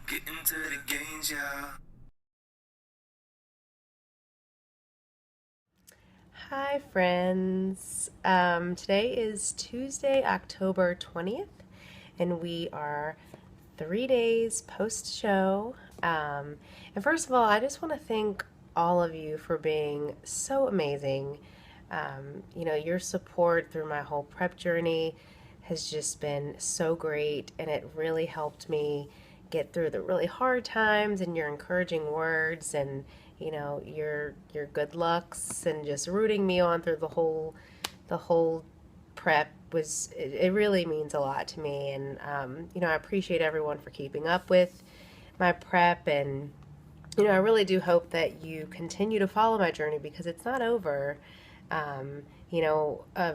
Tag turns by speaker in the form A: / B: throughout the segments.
A: Get into the games, y'all.
B: Hi, friends. Today is Tuesday, October 20th, and we are 3 days post show. And first of all, I just want to thank all of you for being so amazing. Your support through my whole prep journey has just been so great, and it really helped me get through the really hard times, and your encouraging words and your good lucks and just rooting me on through the whole prep it really means a lot to me. And I appreciate everyone for keeping up with my prep. And I really do hope that you continue to follow my journey because it's not over. um, you know uh,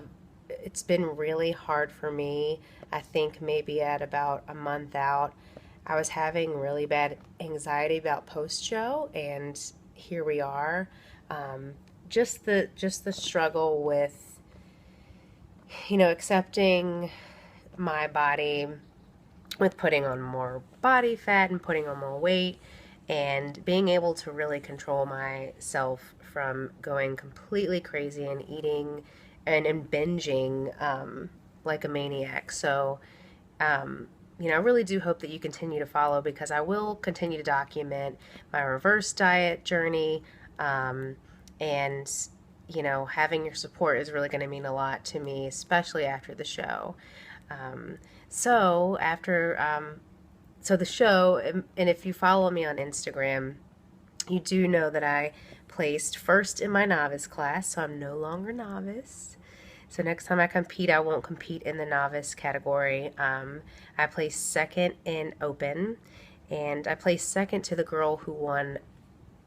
B: it's been really hard for me. I think maybe at about a month out, I was having really bad anxiety about post show, and here we are. Um, just the struggle with accepting my body, with putting on more body fat and putting on more weight, and being able to really control myself from going completely crazy and eating and binging like a maniac. So, I really do hope that you continue to follow because I will continue to document my reverse diet journey. Um, and, having your support is really going to mean a lot to me, especially after the show. Um, so after so the show, and if you follow me on Instagram, you do know that I placed first in my novice class, so I'm no longer novice. So next time I compete, I won't compete in the novice category. I placed second in open, and I placed second to the girl who won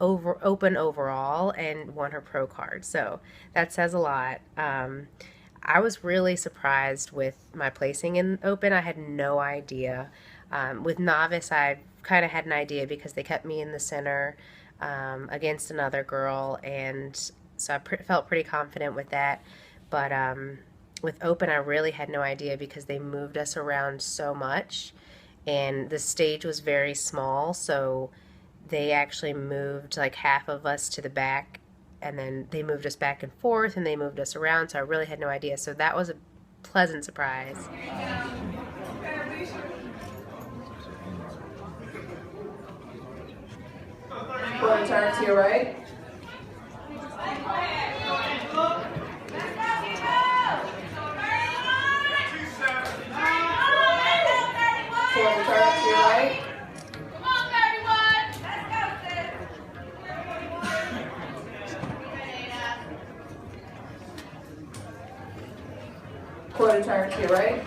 B: over open overall and won her pro card. So that says a lot. I was really surprised with my placing in open. I had no idea. With novice, I kind of had an idea because they kept me in the center against another girl, and so I felt pretty confident with that. But with open, I really had no idea because they moved us around so much, and the stage was very small, so they actually moved like half of us to the back, and then they moved us back and forth, and they moved us around, so I really had no idea. So that was a pleasant surprise.
C: Going to turn to your right. Going to turn to your right. Quarter turn to your right.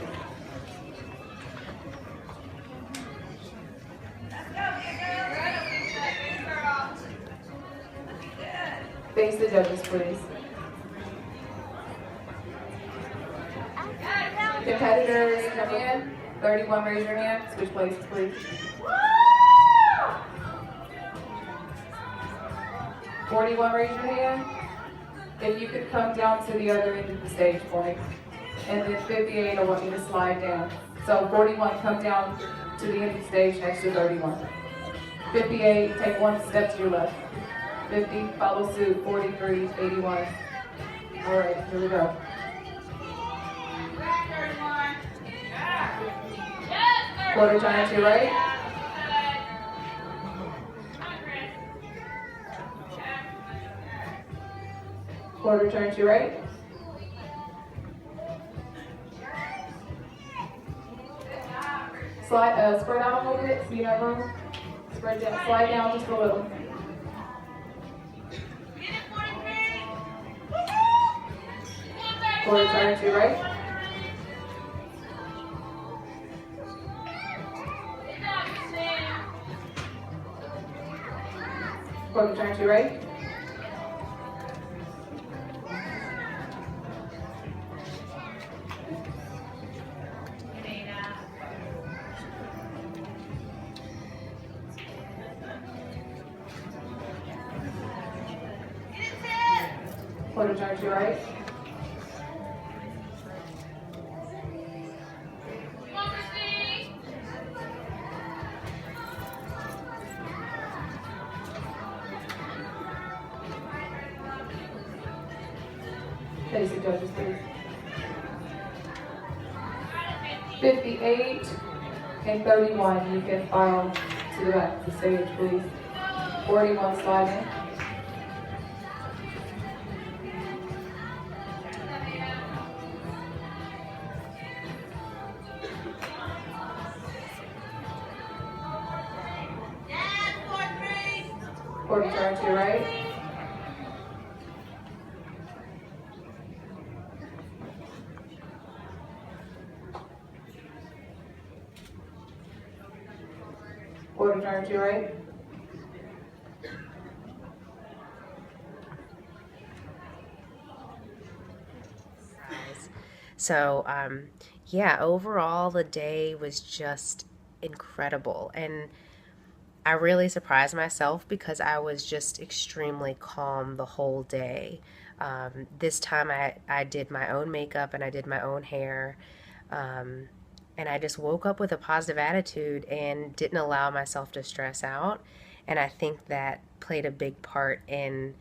C: Face the judges, please. Competitors, come in. 31, raise your hand. Switch places, please. 41, raise your hand. If you could come down to the other end of the stage for me. And then 58, I want you to slide down. So 41, come down to the end of the stage next to 31. 58, take one step to your left. 50, follow suit. 43, 81. All right, here we go. Quarter turn to your right. Quarter turn to your right. Spread out a little bit so you have room. Spread down, slide down just a little. Quarter turn to your right. Quarter turn to your right. Quarter turn to your right. Facing judges, please. 58 and 31, you can file to the back of the stage, please. 41 sliding. Quarter turn to your right. Quarter turn to your right.
B: So, yeah, overall, the day was just incredible. And I really surprised myself because I was just extremely calm the whole day. This time I did my own makeup and I did my own hair. And I just woke up with a positive attitude and didn't allow myself to stress out. And I think that played a big part in,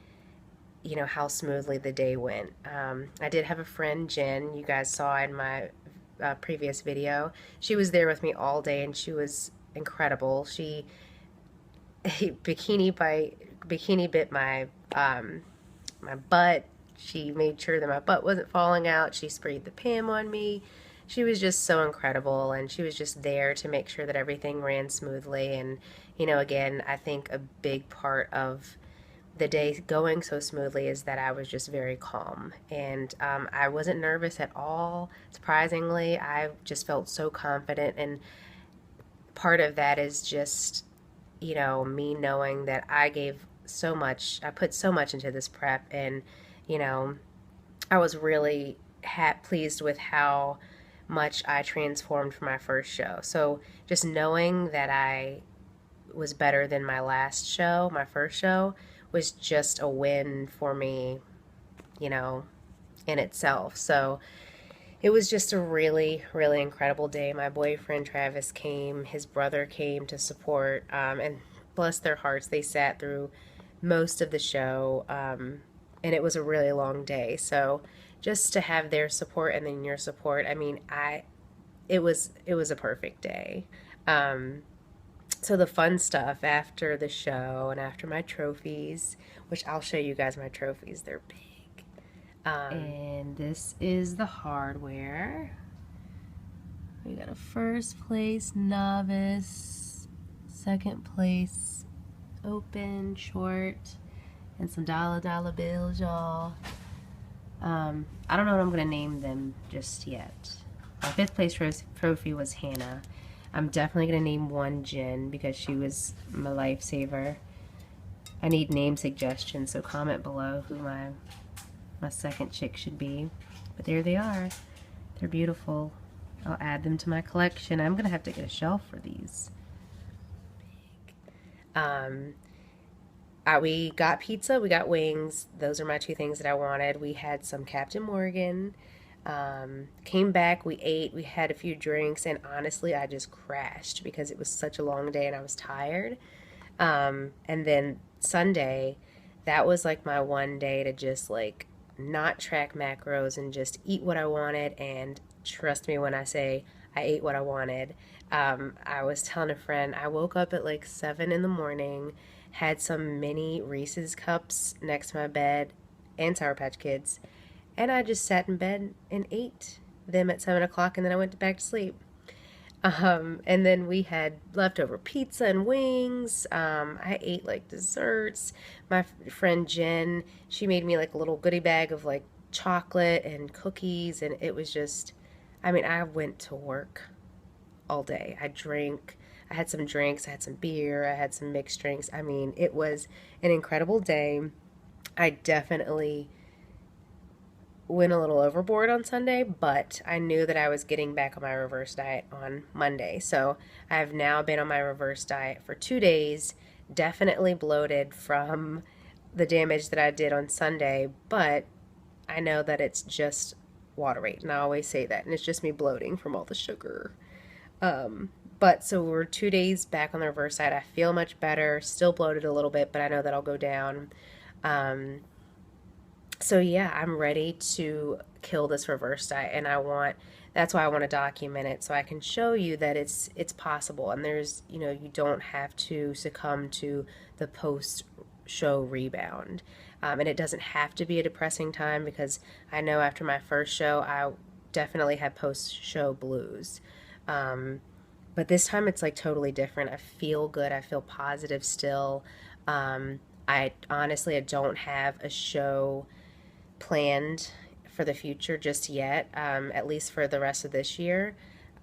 B: you know, how smoothly the day went. I did have a friend, Jen, you guys saw in my previous video. She was there with me all day and she was incredible. She bikini bit my my butt. She made sure that my butt wasn't falling out. She sprayed the Pam on me. She was just so incredible, and she was just there to make sure that everything ran smoothly. And, you know, again, I think a big part of the day going so smoothly is that I was just very calm, and I wasn't nervous at all. Surprisingly, I just felt so confident, and part of that is just, you know, me knowing that I put so much into this prep, and, you know, I was really pleased with how much I transformed for my first show. So just knowing that I was better than my last show, my first show, was just a win for me, you know, in itself. So it was just a really, really incredible day. My boyfriend Travis came, his brother came to support, and bless their hearts, they sat through most of the show, and it was a really long day. So just to have their support and then your support, I mean, it was a perfect day. So the fun stuff after the show and after my trophies, which I'll show you guys my trophies, they're big. And this is the hardware. We got a first place novice, second place open, short, and some dollar bills, y'all. I don't know what I'm gonna name them just yet. My fifth place trophy was Hannah. I'm definitely gonna name one Jen because she was my lifesaver. I need name suggestions, so comment below who my second chick should be. But there they are. They're beautiful. I'll add them to my collection. I'm gonna have to get a shelf for these. We got pizza, we got wings. Those are my two things that I wanted. We had some Captain Morgan. Came back, we ate, we had a few drinks, and honestly, I just crashed because it was such a long day and I was tired. And then Sunday, that was like my one day to just like not track macros and just eat what I wanted. And trust me when I say I ate what I wanted. I was telling a friend, I woke up at like 7 in the morning, had some mini Reese's cups next to my bed and Sour Patch Kids, and I just sat in bed and ate them at 7 o'clock, and then I went back to sleep. And then we had leftover pizza and wings. I ate like desserts. My friend Jen, she made me like a little goodie bag of like chocolate and cookies, and it was just, I mean, I went to work all day. I had some drinks, I had some beer, I had some mixed drinks. I mean, it was an incredible day. I definitely went a little overboard on Sunday, but I knew that I was getting back on my reverse diet on Monday. So I've now been on my reverse diet for 2 days, definitely bloated from the damage that I did on Sunday, but I know that it's just water weight, and I always say that, and it's just me bloating from all the sugar. But so we're 2 days back on the reverse diet. I feel much better, still bloated a little bit, but I know that I'll go down. So yeah, I'm ready to kill this reverse diet, and that's why I want to document it, so I can show you that it's possible, and there's, you don't have to succumb to the post-show rebound. And it doesn't have to be a depressing time, because I know after my first show, I definitely had post-show blues. But this time it's like totally different. I feel good. I feel positive still. I don't have a show planned for the future just yet, at least for the rest of this year.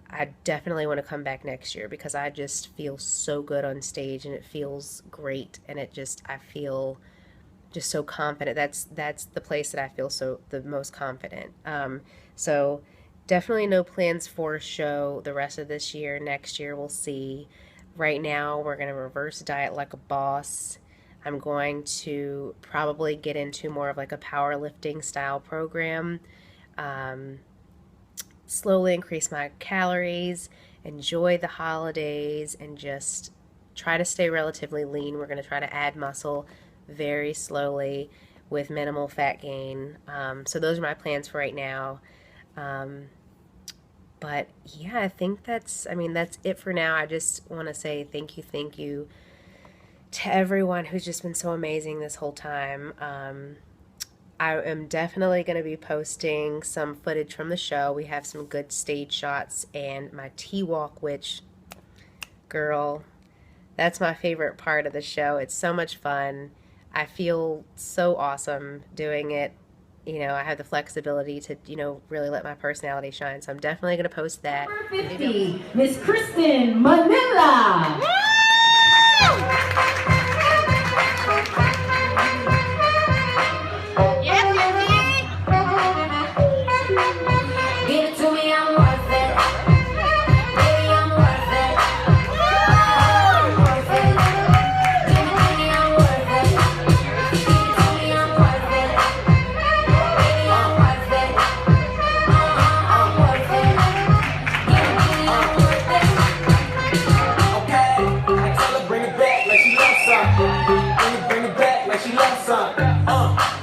B: I definitely want to come back next year, because I just feel so good on stage, and it feels great, and I feel just so confident. That's the place that I feel the most confident. So definitely no plans for a show the rest of this year. Next year we'll see. Right now we're going to reverse diet like a boss. I'm going to probably get into more of like a powerlifting style program. Slowly increase my calories, enjoy the holidays, and just try to stay relatively lean. We're going to try to add muscle very slowly with minimal fat gain. So those are my plans for right now. But yeah, I think that's it for now. I just want to say thank you to everyone who's just been so amazing this whole time. I am definitely going to be posting some footage from the show. We have some good stage shots, and my T-walk, which, girl, that's my favorite part of the show. It's so much fun. I feel so awesome doing it. I have the flexibility to, really let my personality shine. So I'm definitely going to post that.
D: Number 50, Miss Kristen Manila.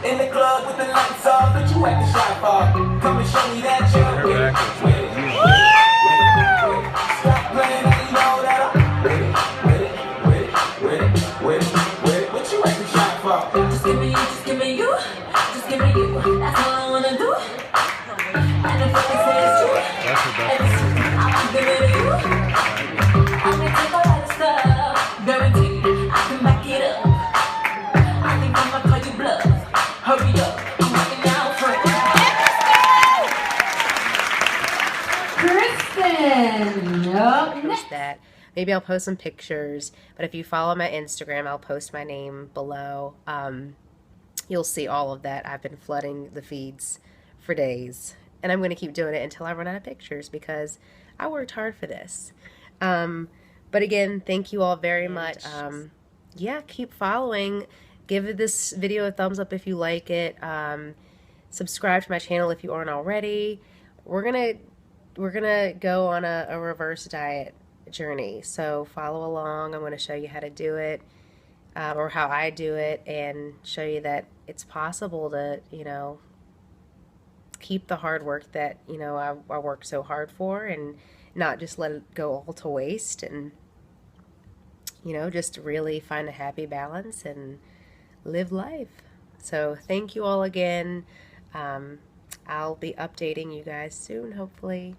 E: In the club with the lights off, but you acting shy for. Come and show me that you're with it. Stop playing, and you know that I'm with it. What you acting shy for?
D: Just give me you, just give me you, just give me you. That's all I wanna do. And if I say it's true, I'm giving it to you. I'm gonna take a lot of stuff, guaranteed I can back it up. I think I'ma call you bluff. Hurry up, I'm working out for Kristen. Up next.
B: Post that. Maybe I'll post some pictures, but if you follow my Instagram, I'll post my name below. You'll see all of that. I've been flooding the feeds for days, and I'm going to keep doing it until I run out of pictures, because I worked hard for this. But again, thank you all very much. Yeah, keep following. Give this video a thumbs up if you like it. Subscribe to my channel if you aren't already. We're gonna go on a reverse diet journey, so follow along. I'm going to show you how to do it, or how I do it, and show you that it's possible to, keep the hard work that, I worked so hard for, and not just let it go all to waste, and, just really find a happy balance and live life. So thank you all again. I'll be updating you guys soon, hopefully.